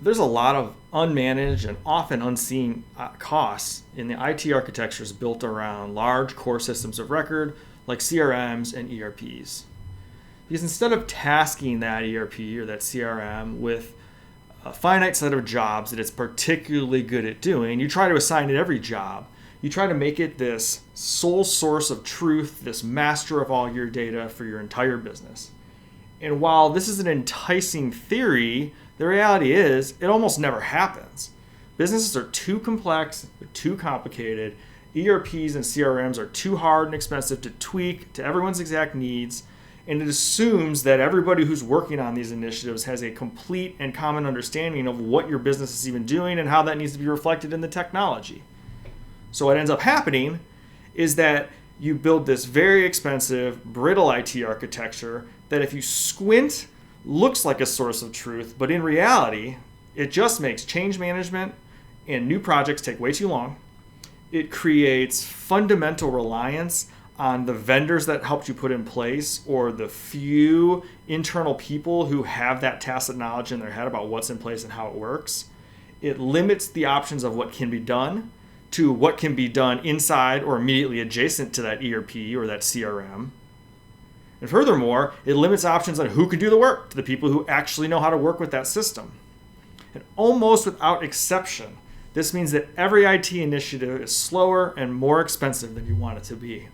there's a lot of unmanaged and often unseen costs in the IT architectures built around large core systems of record like CRMs and ERPs. Because instead of tasking that ERP or that CRM with a finite set of jobs that it's particularly good at doing, you try to assign it every job. You try to make it this sole source of truth, this master of all your data for your entire business. And while this is an enticing theory, the reality is it almost never happens. Businesses are too complex, they're too complicated. ERPs and CRMs are too hard and expensive to tweak to everyone's exact needs. And it assumes that everybody who's working on these initiatives has a complete and common understanding of what your business is even doing and how that needs to be reflected in the technology. So what ends up happening is that you build this very expensive, brittle IT architecture that if you squint, looks like a source of truth, but in reality, it just makes change management and new projects take way too long. It creates fundamental reliance on the vendors that helped you put in place or the few internal people who have that tacit knowledge in their head about what's in place and how it works. It limits the options of what can be done to what can be done inside or immediately adjacent to that ERP or that CRM. And furthermore, it limits options on who can do the work to the people who actually know how to work with that system. And almost without exception, this means that every IT initiative is slower and more expensive than you want it to be.